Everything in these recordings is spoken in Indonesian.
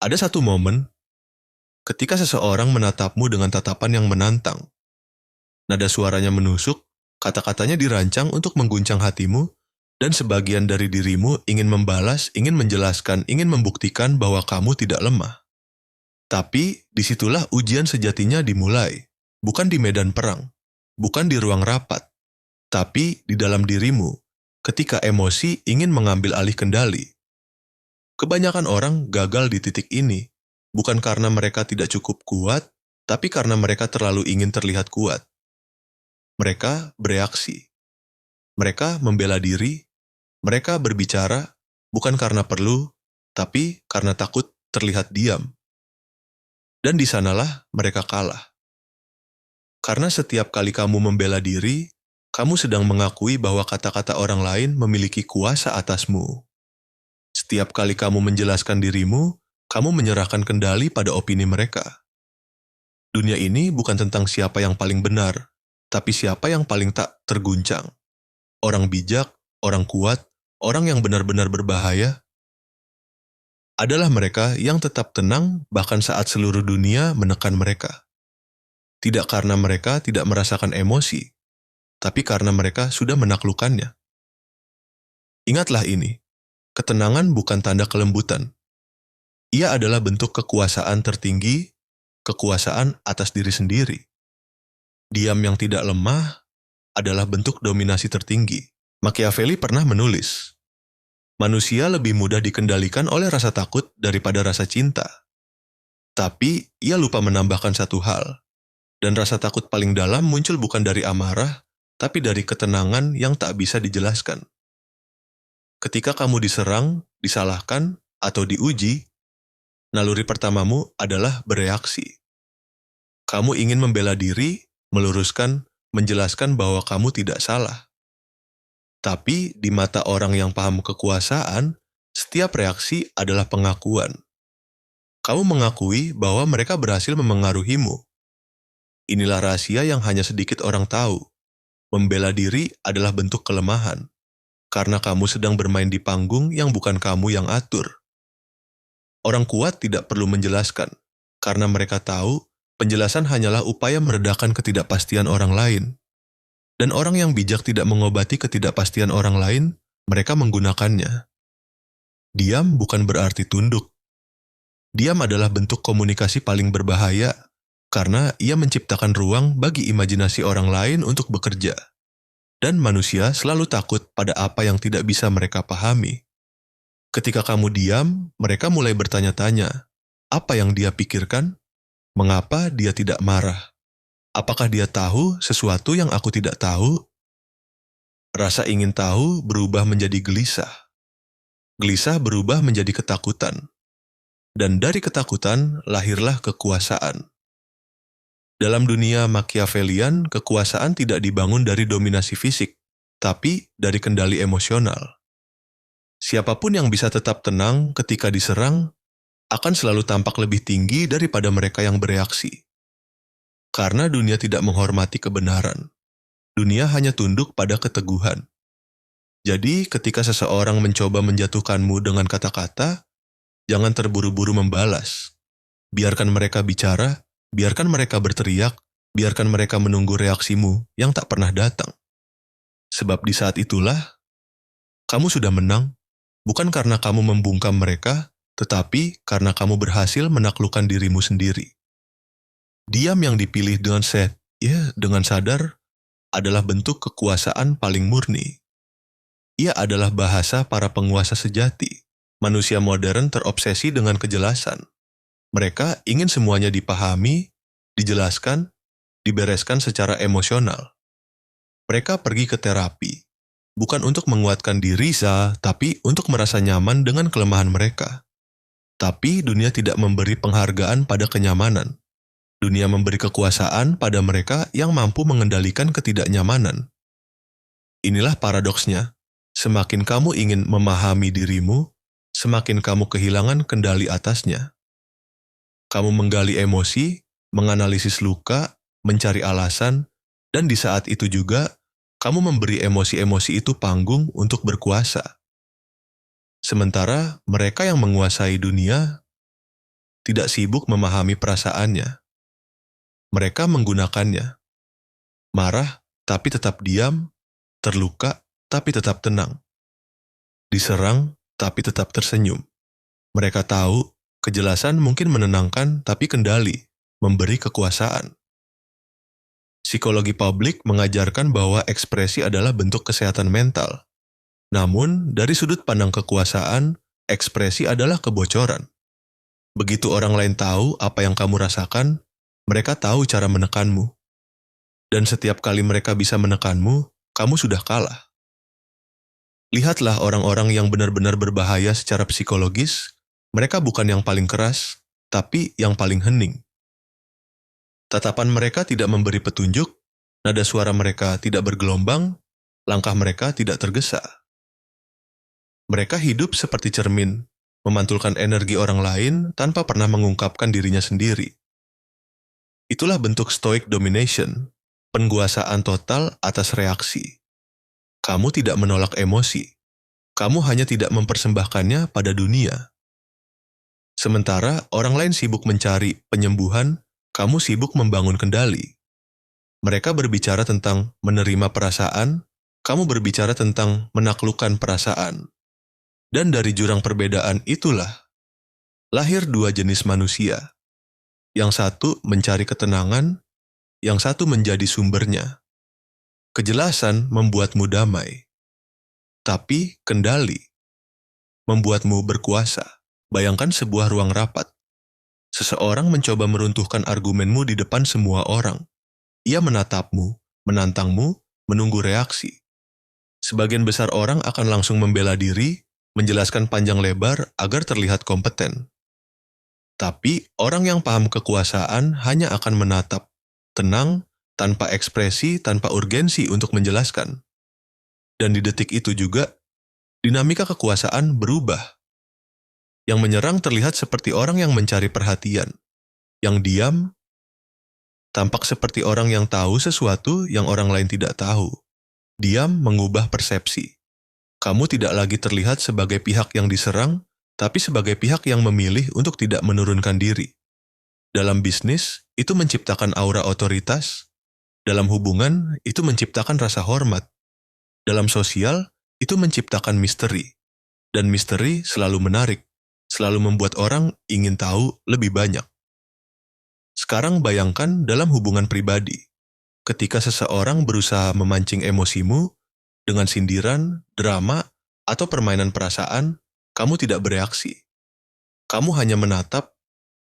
Ada satu momen ketika seseorang menatapmu dengan tatapan yang menantang. Nada suaranya menusuk, kata-katanya dirancang untuk mengguncang hatimu, dan sebagian dari dirimu ingin membalas, ingin menjelaskan, ingin membuktikan bahwa kamu tidak lemah. Tapi disitulah ujian sejatinya dimulai, bukan di medan perang, bukan di ruang rapat, tapi di dalam dirimu, ketika emosi ingin mengambil alih kendali. Kebanyakan orang gagal di titik ini, bukan karena mereka tidak cukup kuat, tapi karena mereka terlalu ingin terlihat kuat. Mereka bereaksi, mereka membela diri, mereka berbicara, bukan karena perlu, tapi karena takut terlihat diam. Dan di sanalah mereka kalah. Karena setiap kali kamu membela diri, kamu sedang mengakui bahwa kata-kata orang lain memiliki kuasa atasmu. Setiap kali kamu menjelaskan dirimu, kamu menyerahkan kendali pada opini mereka. Dunia ini bukan tentang siapa yang paling benar, tapi siapa yang paling tak terguncang. Orang bijak, orang kuat, orang yang benar-benar berbahaya, adalah mereka yang tetap tenang bahkan saat seluruh dunia menekan mereka. Tidak karena mereka tidak merasakan emosi, tapi karena mereka sudah menaklukkannya. Ingatlah ini, ketenangan bukan tanda kelembutan. Ia adalah bentuk kekuasaan tertinggi, kekuasaan atas diri sendiri. Diam yang tidak lemah adalah bentuk dominasi tertinggi. Machiavelli pernah menulis, manusia lebih mudah dikendalikan oleh rasa takut daripada rasa cinta. Tapi ia lupa menambahkan satu hal, dan rasa takut paling dalam muncul bukan dari amarah, tapi dari ketenangan yang tak bisa dijelaskan. Ketika kamu diserang, disalahkan, atau diuji, naluri pertamamu adalah bereaksi. Kamu ingin membela diri, meluruskan, menjelaskan bahwa kamu tidak salah. Tapi di mata orang yang paham kekuasaan, setiap reaksi adalah pengakuan. Kamu mengakui bahwa mereka berhasil memengaruhimu. Inilah rahasia yang hanya sedikit orang tahu. Membela diri adalah bentuk kelemahan, karena kamu sedang bermain di panggung yang bukan kamu yang atur. Orang kuat tidak perlu menjelaskan, karena mereka tahu penjelasan hanyalah upaya meredakan ketidakpastian orang lain. Dan orang yang bijak tidak mengobati ketidakpastian orang lain, mereka menggunakannya. Diam bukan berarti tunduk. Diam adalah bentuk komunikasi paling berbahaya, karena ia menciptakan ruang bagi imajinasi orang lain untuk bekerja. Dan manusia selalu takut pada apa yang tidak bisa mereka pahami. Ketika kamu diam, mereka mulai bertanya-tanya, apa yang dia pikirkan? Mengapa dia tidak marah? Apakah dia tahu sesuatu yang aku tidak tahu? Rasa ingin tahu berubah menjadi gelisah. Gelisah berubah menjadi ketakutan. Dan dari ketakutan lahirlah kekuasaan. Dalam dunia Machiavellian, kekuasaan tidak dibangun dari dominasi fisik, tapi dari kendali emosional. Siapapun yang bisa tetap tenang ketika diserang, akan selalu tampak lebih tinggi daripada mereka yang bereaksi. Karena dunia tidak menghormati kebenaran. Dunia hanya tunduk pada keteguhan. Jadi, ketika seseorang mencoba menjatuhkanmu dengan kata-kata, jangan terburu-buru membalas. Biarkan mereka bicara, biarkan mereka berteriak, biarkan mereka menunggu reaksimu yang tak pernah datang. Sebab di saat itulah, kamu sudah menang, bukan karena kamu membungkam mereka, tetapi karena kamu berhasil menaklukkan dirimu sendiri. Diam yang dipilih dengan sadar, adalah bentuk kekuasaan paling murni. Ia adalah bahasa para penguasa sejati. Manusia modern terobsesi dengan kejelasan. Mereka ingin semuanya dipahami, dijelaskan, dibereskan secara emosional. Mereka pergi ke terapi, bukan untuk menguatkan diri, tapi untuk merasa nyaman dengan kelemahan mereka. Tapi dunia tidak memberi penghargaan pada kenyamanan. Dunia memberi kekuasaan pada mereka yang mampu mengendalikan ketidaknyamanan. Inilah paradoksnya. Semakin kamu ingin memahami dirimu, semakin kamu kehilangan kendali atasnya. Kamu menggali emosi, menganalisis luka, mencari alasan, dan di saat itu juga, kamu memberi emosi-emosi itu panggung untuk berkuasa. Sementara mereka yang menguasai dunia tidak sibuk memahami perasaannya. Mereka menggunakannya. Marah, tapi tetap diam, terluka, tapi tetap tenang. Diserang, tapi tetap tersenyum. Mereka tahu, kejelasan mungkin menenangkan, tapi kendali, memberi kekuasaan. Psikologi publik mengajarkan bahwa ekspresi adalah bentuk kesehatan mental. Namun, dari sudut pandang kekuasaan, ekspresi adalah kebocoran. Begitu orang lain tahu apa yang kamu rasakan, mereka tahu cara menekanmu. Dan setiap kali mereka bisa menekanmu, kamu sudah kalah. Lihatlah orang-orang yang benar-benar berbahaya secara psikologis, mereka bukan yang paling keras, tapi yang paling hening. Tatapan mereka tidak memberi petunjuk, nada suara mereka tidak bergelombang, langkah mereka tidak tergesa. Mereka hidup seperti cermin, memantulkan energi orang lain tanpa pernah mengungkapkan dirinya sendiri. Itulah bentuk stoic domination, penguasaan total atas reaksi. Kamu tidak menolak emosi, kamu hanya tidak mempersembahkannya pada dunia. Sementara orang lain sibuk mencari penyembuhan, kamu sibuk membangun kendali. Mereka berbicara tentang menerima perasaan, kamu berbicara tentang menaklukkan perasaan. Dan dari jurang perbedaan itulah lahir dua jenis manusia. Yang satu mencari ketenangan, yang satu menjadi sumbernya. Kejelasan membuatmu damai, tapi kendali membuatmu berkuasa. Bayangkan sebuah ruang rapat. Seseorang mencoba meruntuhkan argumenmu di depan semua orang. Ia menatapmu, menantangmu, menunggu reaksi. Sebagian besar orang akan langsung membela diri, menjelaskan panjang lebar agar terlihat kompeten. Tapi orang yang paham kekuasaan hanya akan menatap, tenang, tanpa ekspresi, tanpa urgensi untuk menjelaskan. Dan di detik itu juga, dinamika kekuasaan berubah. Yang menyerang terlihat seperti orang yang mencari perhatian. Yang diam, tampak seperti orang yang tahu sesuatu yang orang lain tidak tahu. Diam mengubah persepsi. Kamu tidak lagi terlihat sebagai pihak yang diserang, tapi sebagai pihak yang memilih untuk tidak menurunkan diri. Dalam bisnis, itu menciptakan aura otoritas. Dalam hubungan, itu menciptakan rasa hormat. Dalam sosial, itu menciptakan misteri. Dan misteri selalu menarik, selalu membuat orang ingin tahu lebih banyak. Sekarang bayangkan dalam hubungan pribadi. Ketika seseorang berusaha memancing emosimu, dengan sindiran, drama, atau permainan perasaan, kamu tidak bereaksi. Kamu hanya menatap,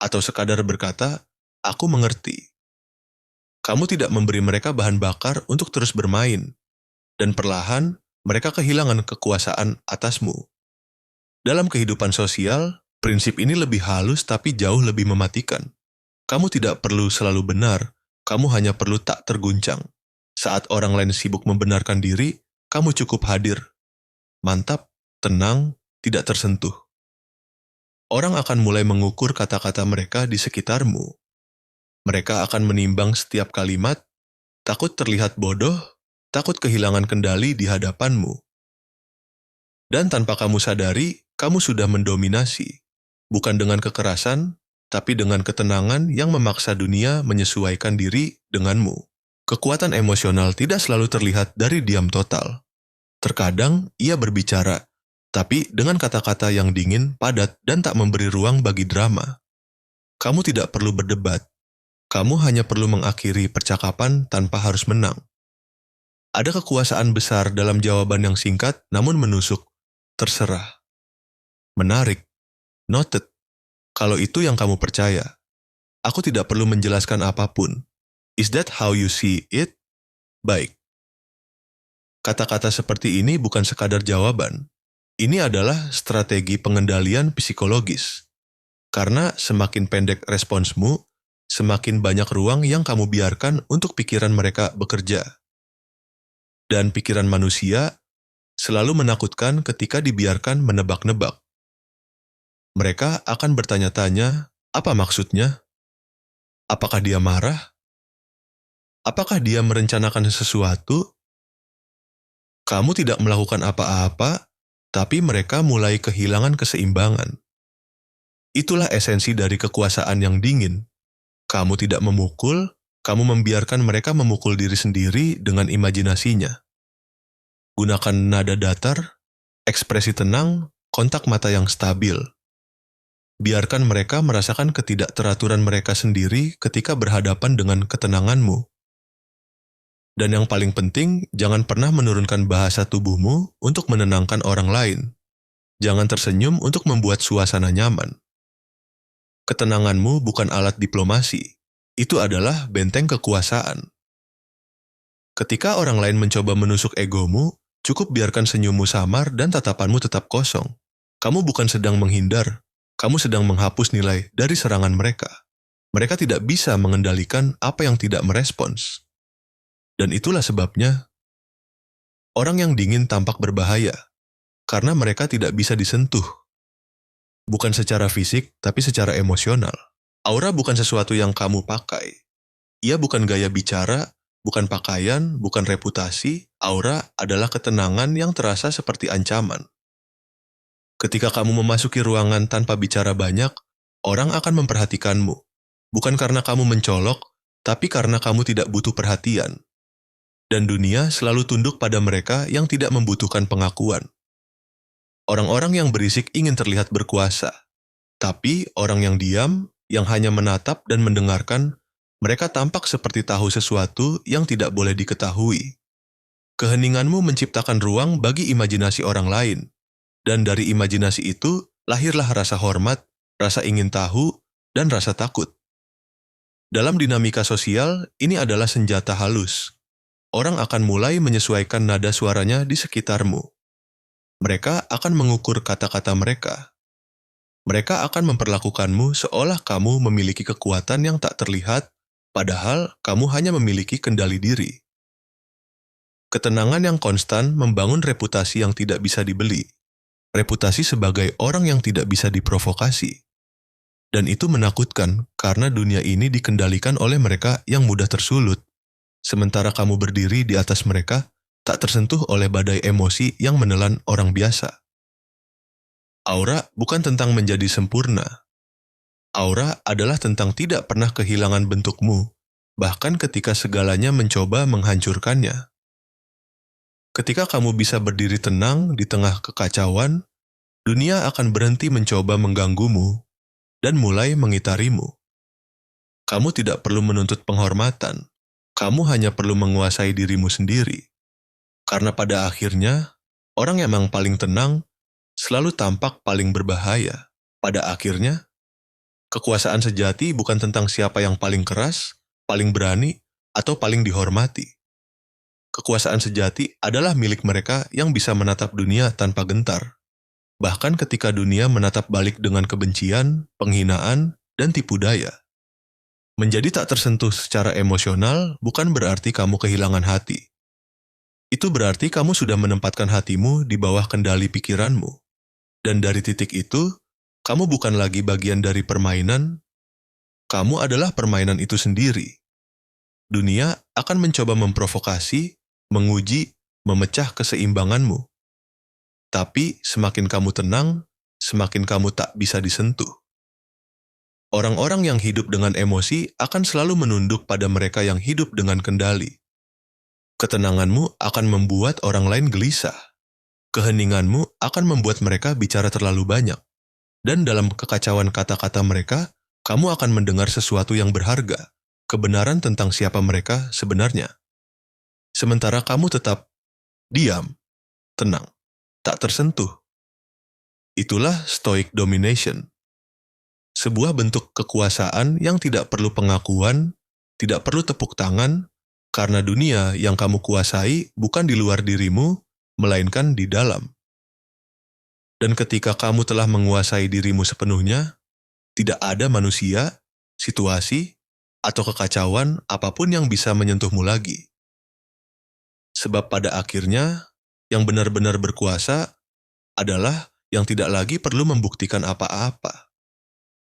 atau sekadar berkata, "Aku mengerti." Kamu tidak memberi mereka bahan bakar untuk terus bermain, dan perlahan mereka kehilangan kekuasaan atasmu. Dalam kehidupan sosial, prinsip ini lebih halus tapi jauh lebih mematikan. Kamu tidak perlu selalu benar, kamu hanya perlu tak terguncang. Saat orang lain sibuk membenarkan diri, kamu cukup hadir. Mantap, tenang, tidak tersentuh. Orang akan mulai mengukur kata-kata mereka di sekitarmu. Mereka akan menimbang setiap kalimat, takut terlihat bodoh, takut kehilangan kendali di hadapanmu. Dan tanpa kamu sadari, kamu sudah mendominasi. Bukan dengan kekerasan, tapi dengan ketenangan yang memaksa dunia menyesuaikan diri denganmu. Kekuatan emosional tidak selalu terlihat dari diam total. Terkadang ia berbicara, tapi dengan kata-kata yang dingin, padat, dan tak memberi ruang bagi drama. Kamu tidak perlu berdebat. Kamu hanya perlu mengakhiri percakapan tanpa harus menang. Ada kekuasaan besar dalam jawaban yang singkat namun menusuk. Terserah. Menarik. Noted. Kalau itu yang kamu percaya. Aku tidak perlu menjelaskan apapun. Is that how you see it? Baik. Kata-kata seperti ini bukan sekadar jawaban. Ini adalah strategi pengendalian psikologis. Karena semakin pendek responsmu, semakin banyak ruang yang kamu biarkan untuk pikiran mereka bekerja. Dan pikiran manusia selalu menakutkan ketika dibiarkan menebak-nebak. Mereka akan bertanya-tanya, apa maksudnya? Apakah dia marah? Apakah dia merencanakan sesuatu? Kamu tidak melakukan apa-apa, tapi mereka mulai kehilangan keseimbangan. Itulah esensi dari kekuasaan yang dingin. Kamu tidak memukul, kamu membiarkan mereka memukul diri sendiri dengan imajinasinya. Gunakan nada datar, ekspresi tenang, kontak mata yang stabil. Biarkan mereka merasakan ketidakteraturan mereka sendiri ketika berhadapan dengan ketenanganmu. Dan yang paling penting, jangan pernah menurunkan bahasa tubuhmu untuk menenangkan orang lain. Jangan tersenyum untuk membuat suasana nyaman. Ketenanganmu bukan alat diplomasi. Itu adalah benteng kekuasaan. Ketika orang lain mencoba menusuk egomu, cukup biarkan senyummu samar dan tatapanmu tetap kosong. Kamu bukan sedang menghindar, kamu sedang menghapus nilai dari serangan mereka. Mereka tidak bisa mengendalikan apa yang tidak merespons. Dan itulah sebabnya, orang yang dingin tampak berbahaya, karena mereka tidak bisa disentuh. Bukan secara fisik, tapi secara emosional. Aura bukan sesuatu yang kamu pakai. Ia bukan gaya bicara, bukan pakaian, bukan reputasi. Aura adalah ketenangan yang terasa seperti ancaman. Ketika kamu memasuki ruangan tanpa bicara banyak, orang akan memperhatikanmu. Bukan karena kamu mencolok, tapi karena kamu tidak butuh perhatian. Dan dunia selalu tunduk pada mereka yang tidak membutuhkan pengakuan. Orang-orang yang berisik ingin terlihat berkuasa. Tapi orang yang diam, yang hanya menatap dan mendengarkan, mereka tampak seperti tahu sesuatu yang tidak boleh diketahui. Keheninganmu menciptakan ruang bagi imajinasi orang lain. Dan dari imajinasi itu, lahirlah rasa hormat, rasa ingin tahu, dan rasa takut. Dalam dinamika sosial, ini adalah senjata halus. Orang akan mulai menyesuaikan nada suaranya di sekitarmu. Mereka akan mengukur kata-kata mereka. Mereka akan memperlakukanmu seolah kamu memiliki kekuatan yang tak terlihat, padahal kamu hanya memiliki kendali diri. Ketenangan yang konstan membangun reputasi yang tidak bisa dibeli. Reputasi sebagai orang yang tidak bisa diprovokasi. Dan itu menakutkan karena dunia ini dikendalikan oleh mereka yang mudah tersulut. Sementara kamu berdiri di atas mereka, tak tersentuh oleh badai emosi yang menelan orang biasa. Aura bukan tentang menjadi sempurna. Aura adalah tentang tidak pernah kehilangan bentukmu, bahkan ketika segalanya mencoba menghancurkannya. Ketika kamu bisa berdiri tenang di tengah kekacauan, dunia akan berhenti mencoba mengganggumu dan mulai mengitarimu. Kamu tidak perlu menuntut penghormatan. Kamu hanya perlu menguasai dirimu sendiri. Karena pada akhirnya, orang yang memang paling tenang selalu tampak paling berbahaya. Pada akhirnya, kekuasaan sejati bukan tentang siapa yang paling keras, paling berani, atau paling dihormati. Kekuasaan sejati adalah milik mereka yang bisa menatap dunia tanpa gentar. Bahkan ketika dunia menatap balik dengan kebencian, penghinaan, dan tipu daya. Menjadi tak tersentuh secara emosional bukan berarti kamu kehilangan hati. Itu berarti kamu sudah menempatkan hatimu di bawah kendali pikiranmu. Dan dari titik itu, kamu bukan lagi bagian dari permainan, kamu adalah permainan itu sendiri. Dunia akan mencoba memprovokasi, menguji, memecah keseimbanganmu. Tapi semakin kamu tenang, semakin kamu tak bisa disentuh. Orang-orang yang hidup dengan emosi akan selalu menunduk pada mereka yang hidup dengan kendali. Ketenanganmu akan membuat orang lain gelisah. Keheninganmu akan membuat mereka bicara terlalu banyak. Dan dalam kekacauan kata-kata mereka, kamu akan mendengar sesuatu yang berharga, kebenaran tentang siapa mereka sebenarnya. Sementara kamu tetap diam, tenang, tak tersentuh. Itulah stoic domination. Sebuah bentuk kekuasaan yang tidak perlu pengakuan, tidak perlu tepuk tangan, karena dunia yang kamu kuasai bukan di luar dirimu, melainkan di dalam. Dan ketika kamu telah menguasai dirimu sepenuhnya, tidak ada manusia, situasi, atau kekacauan apapun yang bisa menyentuhmu lagi. Sebab pada akhirnya, yang benar-benar berkuasa adalah yang tidak lagi perlu membuktikan apa-apa.